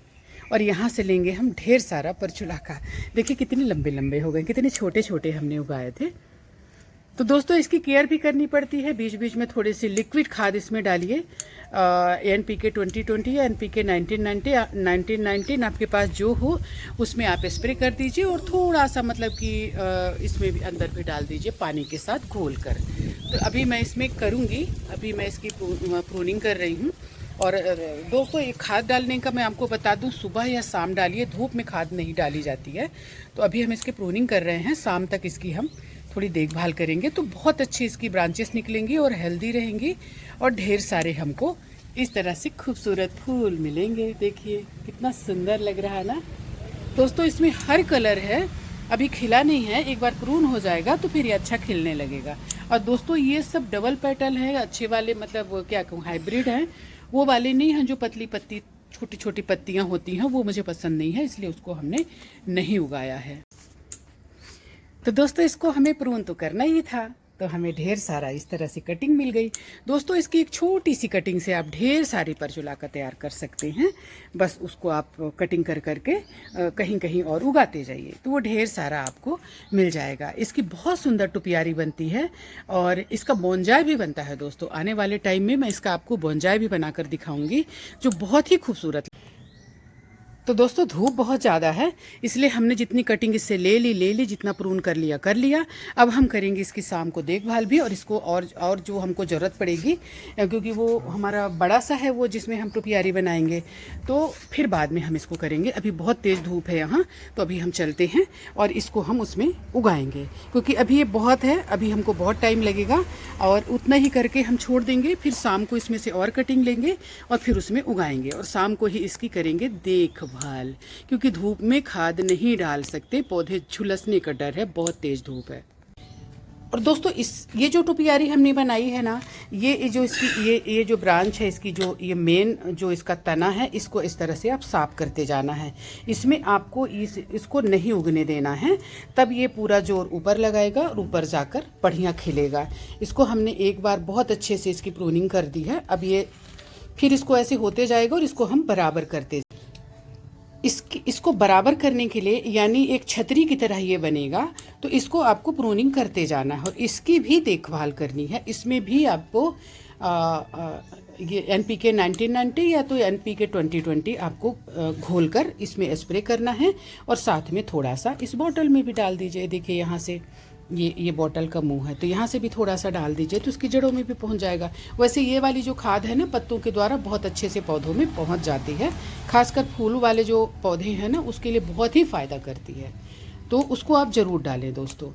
और यहाँ से लेंगे हम ढेर सारा परचुलाका। देखिए कितने लंबे लंबे हो गए, कितने छोटे छोटे हमने उगाए थे। तो दोस्तों इसकी केयर भी करनी पड़ती है। बीच बीच में थोड़ी सी लिक्विड खाद इसमें डालिए। NPK 2020 या NPK 1919 आपके पास जो हो उसमें आप स्प्रे कर दीजिए, और थोड़ा सा मतलब कि इसमें भी अंदर भी डाल दीजिए पानी के साथ घोल कर। तो अभी मैं इसमें करूँगी, अभी मैं इसकी प्रूनिंग कर रही हूँ। और दोस्तों ये खाद डालने का मैं आपको बता दूं, सुबह या शाम डालिए, धूप में खाद नहीं डाली जाती है। तो अभी हम इसके प्रूनिंग कर रहे हैं, शाम तक इसकी हम थोड़ी देखभाल करेंगे तो बहुत अच्छी इसकी ब्रांचेस निकलेंगी और हेल्दी रहेंगी, और ढेर सारे हमको इस तरह से खूबसूरत फूल मिलेंगे। देखिए कितना सुंदर लग रहा है ना दोस्तों। इसमें हर कलर है, अभी खिला नहीं है, एक बार प्रून हो जाएगा तो फिर ये अच्छा खिलने लगेगा। और दोस्तों ये सब डबल पेटल है, अच्छे वाले, मतलब क्या कहूँ, हाइब्रिड हैं। वो वाले नहीं हैं जो पतली पत्ती छोटी छोटी पत्तियां होती हैं, वो मुझे पसंद नहीं है, इसलिए उसको हमने नहीं उगाया है। तो दोस्तों इसको हमें प्रून तो करना ही था, तो हमें ढेर सारा इस तरह से कटिंग मिल गई। दोस्तों इसकी एक छोटी सी कटिंग से आप ढेर सारी परचुलाका तैयार कर सकते हैं। बस उसको आप कटिंग कर करके कहीं कहीं और उगाते जाइए तो वो ढेर सारा आपको मिल जाएगा। इसकी बहुत सुंदर टुपियारी बनती है, और इसका बोनजाई भी बनता है दोस्तों। आने वाले टाइम में मैं इसका आपको बोनजाई भी बनाकर दिखाऊंगी जो बहुत ही खूबसूरत। तो दोस्तों धूप बहुत ज़्यादा है, इसलिए हमने जितनी कटिंग इससे ले ली, जितना प्रून कर लिया। अब हम करेंगे इसकी शाम को देखभाल भी, और इसको और जो हमको ज़रूरत पड़ेगी, क्योंकि वो हमारा बड़ा सा है वो जिसमें हम टोपियारी बनाएंगे, तो फिर बाद में हम इसको करेंगे। अभी बहुत तेज़ धूप है यहाँ, तो अभी हम चलते हैं और इसको हम उसमें उगाएंगे, क्योंकि अभी ये बहुत है, अभी हमको बहुत टाइम लगेगा, और उतना ही करके हम छोड़ देंगे। फिर शाम को इसमें से और कटिंग लेंगे और फिर उसमें उगाएंगे, और शाम को ही इसकी करेंगे देखभाल, क्योंकि धूप में खाद नहीं डाल सकते, पौधे झुलसने का डर है, बहुत तेज धूप है। और दोस्तों ये जो टोपियारी हमने बनाई है ना, ये जो इसकी ये जो ब्रांच है इसकी, जो ये मेन जो इसका तना है, इसको इस तरह से आप साफ करते जाना है। इसमें आपको इसको नहीं उगने देना है, तब ये पूरा जोर ऊपर लगाएगा और ऊपर जाकर बढ़िया खिलेगा। इसको हमने एक बार बहुत अच्छे से इसकी प्रूनिंग कर दी है। अब ये फिर इसको ऐसे होते जाएगा, और इसको हम बराबर करते, इसको बराबर करने के लिए, यानी एक छतरी की तरह ये बनेगा, तो इसको आपको प्रूनिंग करते जाना है और इसकी भी देखभाल करनी है। इसमें भी आपको ये NPK 1990 या तो NPK 2020 आपको घोल कर इसमें स्प्रे करना है, और साथ में थोड़ा सा इस बॉटल में भी डाल दीजिए। देखिए यहाँ से ये बॉटल का मुंह है, तो यहाँ से भी थोड़ा सा डाल दीजिए, तो उसकी जड़ों में भी पहुँच जाएगा। वैसे ये वाली जो खाद है ना, पत्तों के द्वारा बहुत अच्छे से पौधों में पहुँच जाती है, खासकर फूल वाले जो पौधे हैं ना, उसके लिए बहुत ही फ़ायदा करती है, तो उसको आप ज़रूर डालें दोस्तों।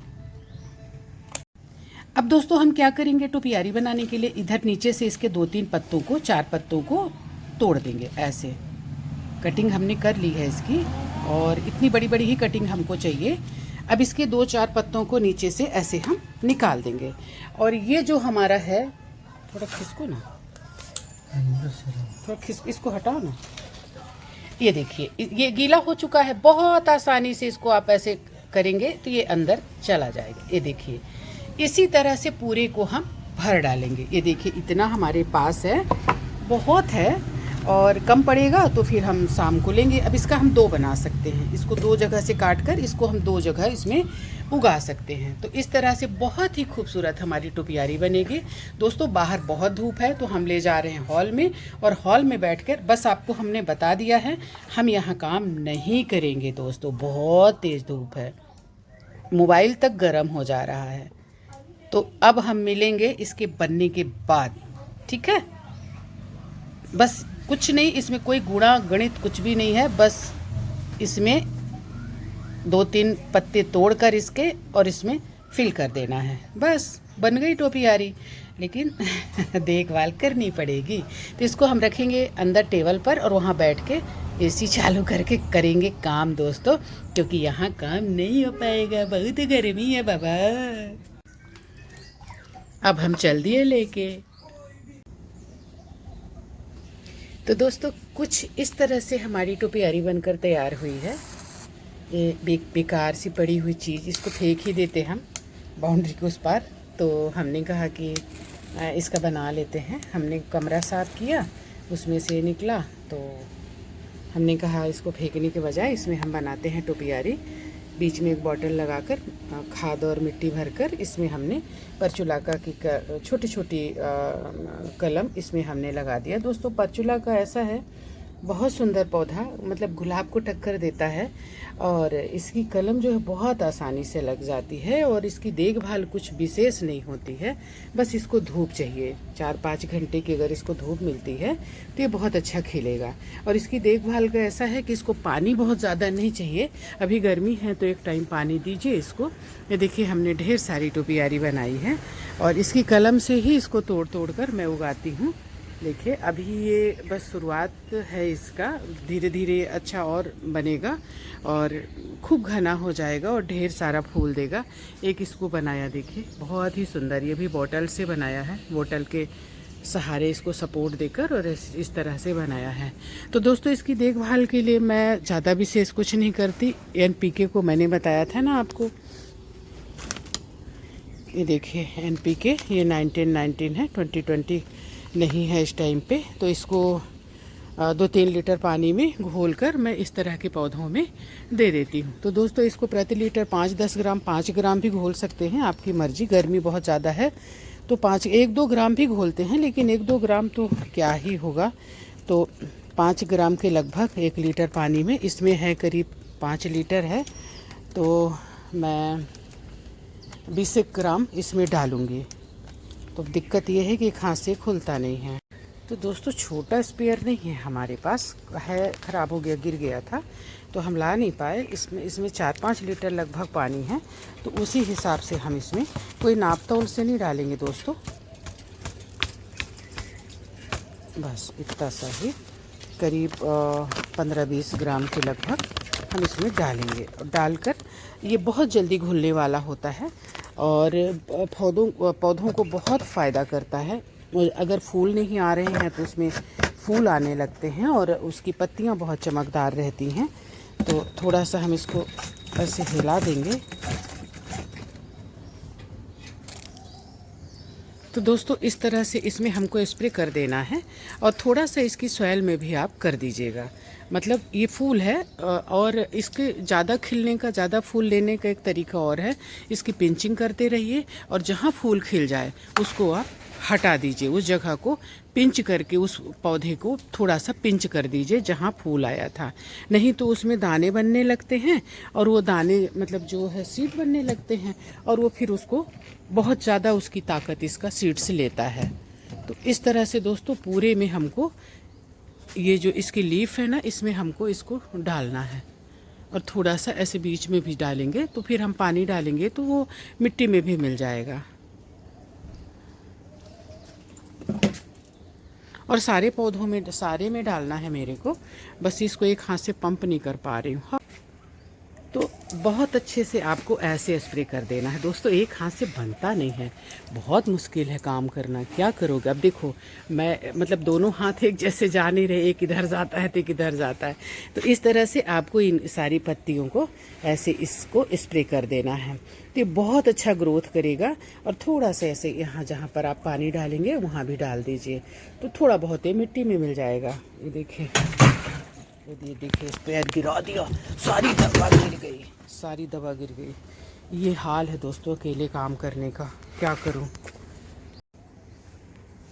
अब दोस्तों हम क्या करेंगे, टोपियारी बनाने के लिए इधर नीचे से इसके 2-3 पत्तों को, 4 पत्तों को तोड़ देंगे। ऐसे कटिंग हमने कर ली है इसकी, और इतनी बड़ी बड़ी ही कटिंग हमको चाहिए। अब इसके 2-4 पत्तों को नीचे से ऐसे हम निकाल देंगे, और ये जो हमारा है, थोड़ा खिसको ना, थोड़ा इसको हटाओ ना। ये देखिए ये गीला हो चुका है, बहुत आसानी से इसको आप ऐसे करेंगे तो ये अंदर चला जाएगा। ये देखिए इसी तरह से पूरे को हम भर डालेंगे। ये देखिए इतना हमारे पास है, बहुत है, और कम पड़ेगा तो फिर हम शाम को लेंगे। अब इसका हम 2 बना सकते हैं, इसको 2 जगह से काट कर इसको हम 2 जगह इसमें उगा सकते हैं। तो इस तरह से बहुत ही खूबसूरत हमारी टोपियारी बनेगी। दोस्तों बाहर बहुत धूप है, तो हम ले जा रहे हैं हॉल में, और हॉल में बैठकर बस आपको हमने बता दिया है, हम यहाँ काम नहीं करेंगे दोस्तों, बहुत तेज़ धूप है, मोबाइल तक गर्म हो जा रहा है। तो अब हम मिलेंगे इसके बनने के बाद, ठीक है। बस कुछ नहीं, इसमें कोई गुणा गणित कुछ भी नहीं है, बस इसमें 2-3 पत्ते तोड़कर इसके और इसमें फिल कर देना है, बस बन गई टोपियारी। लेकिन देखभाल करनी पड़ेगी। तो इसको हम रखेंगे अंदर टेबल पर, और वहाँ बैठ के एसी चालू करके करेंगे काम दोस्तों, क्योंकि यहाँ काम नहीं हो पाएगा, बहुत गर्मी है बाबा। अब हम चल दिए लेके। तो दोस्तों कुछ इस तरह से हमारी टोपियारी बनकर तैयार हुई है। ये बेकार सी पड़ी हुई चीज़, इसको फेंक ही देते हम बाउंड्री के उस पार। तो हमने कहा कि इसका बना लेते हैं। हमने कमरा साफ़ किया, उसमें से निकला, तो हमने कहा इसको फेंकने के बजाय इसमें हम बनाते हैं टोपियारी। बीच में एक बॉटल लगाकर खाद और मिट्टी भरकर इसमें हमने परचुलाका की छोटी छोटी कलम इसमें हमने लगा दिया। दोस्तों परचुलाका ऐसा है, बहुत सुंदर पौधा, मतलब गुलाब को टक्कर देता है, और इसकी कलम जो है बहुत आसानी से लग जाती है, और इसकी देखभाल कुछ विशेष नहीं होती है। बस इसको धूप चाहिए, 4-5 घंटे की अगर इसको धूप मिलती है तो ये बहुत अच्छा खिलेगा। और इसकी देखभाल का ऐसा है कि इसको पानी बहुत ज़्यादा नहीं चाहिए। अभी गर्मी है तो एक टाइम पानी दीजिए इसको। ये देखिए हमने ढेर सारी टोपियारी बनाई है, और इसकी कलम से ही इसको तोड़ तोड़ कर मैं उगाती हूँ। देखिए अभी ये बस शुरुआत है इसका, धीरे धीरे अच्छा और बनेगा और खूब घना हो जाएगा और ढेर सारा फूल देगा। एक इसको बनाया देखिए, बहुत ही सुंदर, ये भी बोतल से बनाया है, बोतल के सहारे इसको सपोर्ट देकर और इस तरह से बनाया है। तो दोस्तों इसकी देखभाल के लिए मैं ज़्यादा विशेष कुछ नहीं करती। NPK को मैंने बताया था ना आपको, ये देखिए NPK, ये 1919 है, 2020 नहीं है इस टाइम पे। तो इसको 2-3 लीटर पानी में घोलकर मैं इस तरह के पौधों में दे देती हूँ। तो दोस्तों इसको प्रति लीटर 5-10 ग्राम, 5 ग्राम भी घोल सकते हैं, आपकी मर्जी। गर्मी बहुत ज़्यादा है तो 1-2 ग्राम भी घोलते हैं, लेकिन 1-2 ग्राम तो क्या ही होगा। तो 5 ग्राम के लगभग 1 लीटर पानी में, इसमें है करीब 5 लीटर है, तो मैं 20 ग्राम इसमें डालूँगी। तो दिक्कत ये है कि हाथ से खुलता नहीं है। तो दोस्तों छोटा स्पेयर नहीं है हमारे पास, है ख़राब हो गया, गिर गया था तो हम ला नहीं पाए। इसमें 4-5 लीटर लगभग पानी है, तो उसी हिसाब से हम इसमें कोई नाप तौल से नहीं डालेंगे दोस्तों, बस इतना सा ही, करीब 15-20 ग्राम के लगभग हम इसमें डालेंगे। डालकर ये बहुत जल्दी घुलने वाला होता है और पौधों को बहुत फ़ायदा करता है। अगर फूल नहीं आ रहे हैं तो उसमें फूल आने लगते हैं और उसकी पत्तियां बहुत चमकदार रहती हैं। तो थोड़ा सा हम इसको ऐसे हिला देंगे। तो दोस्तों इस तरह से इसमें हमको स्प्रे कर देना है, और थोड़ा सा इसकी सॉइल में भी आप कर दीजिएगा। मतलब ये फूल है, और इसके ज़्यादा खिलने का, ज़्यादा फूल लेने का एक तरीका और है, इसकी पिंचिंग करते रहिए, और जहाँ फूल खिल जाए उसको आप हटा दीजिए, उस जगह को पिंच करके, उस पौधे को थोड़ा सा पिंच कर दीजिए जहाँ फूल आया था। नहीं तो उसमें दाने बनने लगते हैं, और वो दाने मतलब जो है सीड बनने लगते हैं, और वो फिर उसको बहुत ज़्यादा उसकी ताकत इसका सीड्स लेता है। तो इस तरह से दोस्तों पूरे में हमको ये जो इसकी लीफ है ना, इसमें हमको इसको डालना है, और थोड़ा सा ऐसे बीच में भी डालेंगे, तो फिर हम पानी डालेंगे तो वो मिट्टी में भी मिल जाएगा। और सारे पौधों में, सारे में डालना है मेरे को, बस इसको एक हाथ से पंप नहीं कर पा रही हूँ। तो बहुत अच्छे से आपको ऐसे स्प्रे कर देना है दोस्तों, एक हाथ से बनता नहीं है, बहुत मुश्किल है काम करना। क्या करोगे? अब देखो मैं मतलब दोनों हाथ एक जैसे जा नहीं रहे, एक इधर जाता है तो एक इधर जाता है। तो इस तरह से आपको इन सारी पत्तियों को ऐसे इसको स्प्रे कर देना है, तो ये बहुत अच्छा ग्रोथ करेगा। और थोड़ा सा ऐसे यहाँ जहाँ पर आप पानी डालेंगे वहाँ भी डाल दीजिए, तो थोड़ा बहुत ये मिट्टी में मिल जाएगा। ये देखिए, ये देखिए स्प्रेयर गिरा दिया, सारी दवा गिर गई, सारी दवा गिर गई। ये हाल है दोस्तों अकेले काम करने का, क्या करूं।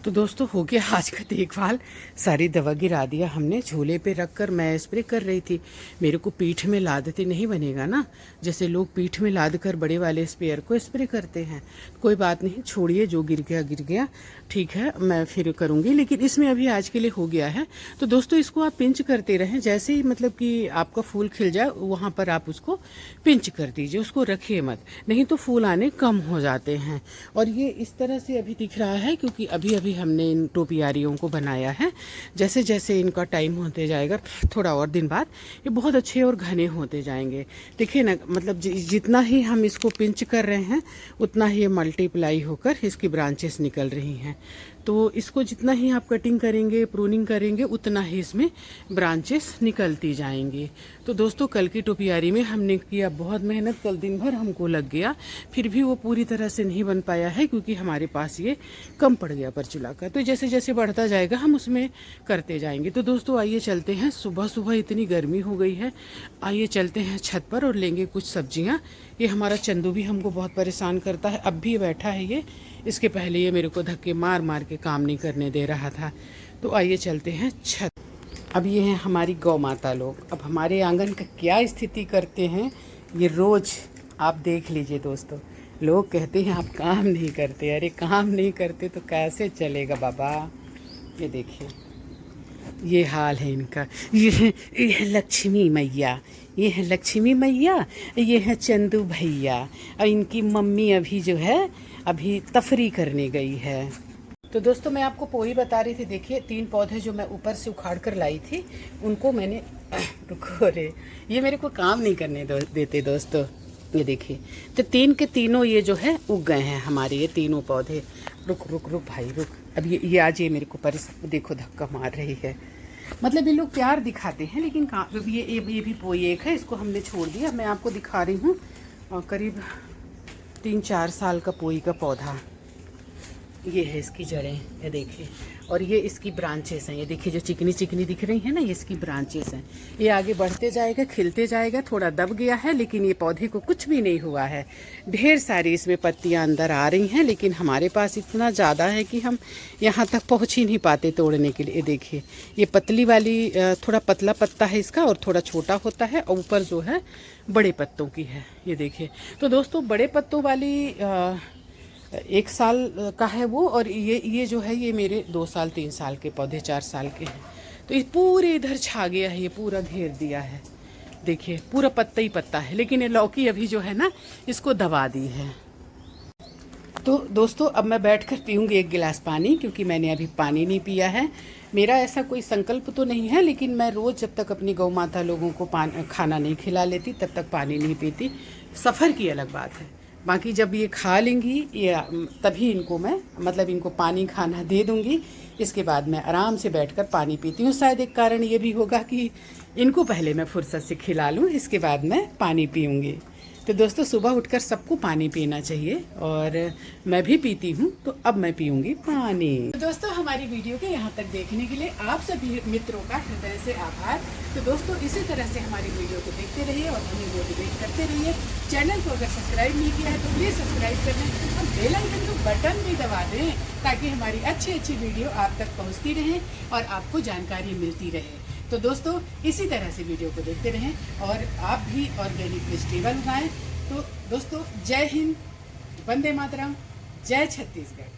तो दोस्तों हो गया आज का देखभाल, सारी दवा गिरा दिया हमने, झूले पे रखकर मैं स्प्रे कर रही थी। मेरे को पीठ में लादते नहीं बनेगा ना, जैसे लोग पीठ में लाद कर बड़े वाले स्प्रेयर को स्प्रे करते हैं। कोई बात नहीं, छोड़िए, जो गिर गया, ठीक है, मैं फिर करूँगी, लेकिन इसमें अभी आज के लिए हो गया है। तो दोस्तों इसको आप पिंच करते रहें, जैसे ही मतलब कि आपका फूल खिल जाए वहाँ पर आप उसको पिंच कर दीजिए, उसको रखिए मत, नहीं तो फूल आने कम हो जाते हैं। और ये इस तरह से अभी दिख रहा है क्योंकि अभी अभी हमने इन टोपियारियों को बनाया है। जैसे जैसे इनका टाइम होते जाएगा, थोड़ा और दिन बाद ये बहुत अच्छे और घने होते जाएंगे। देखिए ना, मतलब जितना ही हम इसको पिंच कर रहे हैं उतना ही ये मल्टीप्लाई होकर इसकी ब्रांचेस निकल रही हैं। तो इसको जितना ही आप कटिंग करेंगे, प्रूनिंग करेंगे, उतना ही इसमें ब्रांचेस निकलती जाएंगी। तो दोस्तों, कल की टोपियारी में हमने किया बहुत मेहनत, कल दिन भर हमको लग गया, फिर भी वो पूरी तरह से नहीं बन पाया है क्योंकि हमारे पास ये कम पड़ गया परचूला का। तो जैसे जैसे बढ़ता जाएगा हम उसमें करते जाएंगे। तो दोस्तों आइए चलते हैं, सुबह सुबह इतनी गर्मी हो गई है, आइए चलते हैं छत पर और लेंगे कुछ सब्जियां। ये हमारा चंदू भी हमको बहुत परेशान करता है, अब भी बैठा है ये, इसके पहले ये मेरे को धक्के मार मार के काम नहीं करने दे रहा था। तो आइए चलते हैं छत। अब ये हैं हमारी गौ माता लोग, अब हमारे आंगन का क्या स्थिति करते हैं ये रोज़ आप देख लीजिए दोस्तों। लोग कहते हैं आप काम नहीं करते, अरे काम नहीं करते तो कैसे चलेगा बाबा। ये देखिए ये हाल है इनका। ये है लक्ष्मी मैया, ये है लक्ष्मी मैया, ये है चंदू भैया, और इनकी मम्मी अभी जो है अभी तफरी करने गई है। तो दोस्तों मैं आपको पोई बता रही थी। देखिए 3 पौधे जो मैं ऊपर से उखाड़ कर लाई थी उनको मैंने रुको रे, ये मेरे को काम नहीं करने देते दोस्तों। ये देखिए, तो 3 के तीनों ये जो है उग गए हैं हमारे, ये तीनों पौधे। रुक रुक रुक भाई रुक, अब ये आज ये मेरे को देखो धक्का मार रही है। मतलब ये लोग प्यार दिखाते हैं लेकिन ये भी पोई एक है, इसको हमने छोड़ दिया। मैं आपको दिखा रही हूँ करीब 3-4 साल का पोई का पौधा। ये है इसकी जड़ें, ये देखिए, और ये इसकी ब्रांचेस हैं। ये देखिए जो चिकनी चिकनी दिख रही है ना, ये इसकी ब्रांचेस हैं। ये आगे बढ़ते जाएगा, खिलते जाएगा। थोड़ा दब गया है लेकिन ये पौधे को कुछ भी नहीं हुआ है। ढेर सारी इसमें पत्तियां अंदर आ रही हैं, लेकिन हमारे पास इतना ज़्यादा है कि हम यहाँ तक पहुँच ही नहीं पाते तोड़ने के लिए। ये देखिए ये पतली वाली, थोड़ा पतला पत्ता है इसका और थोड़ा छोटा होता है, और ऊपर जो है बड़े पत्तों की है। ये देखिए, तो दोस्तों बड़े पत्तों वाली 1 साल का है वो, और ये जो है ये मेरे 2 साल 3 साल के पौधे 4 साल के हैं। तो ये पूरे इधर छा गया है, ये पूरा घेर दिया है। देखिए पूरा पत्ता ही पत्ता है, लेकिन ये लौकी अभी जो है ना इसको दबा दी है। तो दोस्तों अब मैं बैठकर पीऊँगी 1 गिलास पानी, क्योंकि मैंने अभी पानी नहीं पिया है। मेरा ऐसा कोई संकल्प तो नहीं है, लेकिन मैं रोज़ जब तक अपनी गौ माता लोगों को खाना नहीं खिला लेती तब तक पानी नहीं पीती। सफ़र की अलग बात है, बाकी जब ये खा लेंगी ये तभी इनको मैं मतलब इनको पानी खाना दे दूँगी। इसके बाद मैं आराम से बैठकर पानी पीती हूँ। शायद एक कारण ये भी होगा कि इनको पहले मैं फुर्सत से खिला लूँ, इसके बाद मैं पानी पीऊँगी। तो दोस्तों सुबह उठकर सबको पानी पीना चाहिए, और मैं भी पीती हूँ। तो अब मैं पीऊँगी पानी। तो दोस्तों हमारी वीडियो के यहाँ तक देखने के लिए आप सभी मित्रों का हृदय से आभार। तो दोस्तों इसी तरह से हमारी वीडियो को देखते रहिए और हमें मोटिवेट करते रहिए। चैनल को अगर सब्सक्राइब नहीं किया है तो प्लीज़ सब्सक्राइब कर लें और बेल आइकन को बटन भी दबा दें, ताकि हमारी अच्छी वीडियो आप तक पहुँचती रहे और आपको जानकारी मिलती रहे। तो दोस्तों इसी तरह से वीडियो को देखते रहें और आप भी ऑर्गेनिक वेजिटेबल उगाएं। तो दोस्तों जय हिंद, वंदे मातरम, जय छत्तीसगढ़।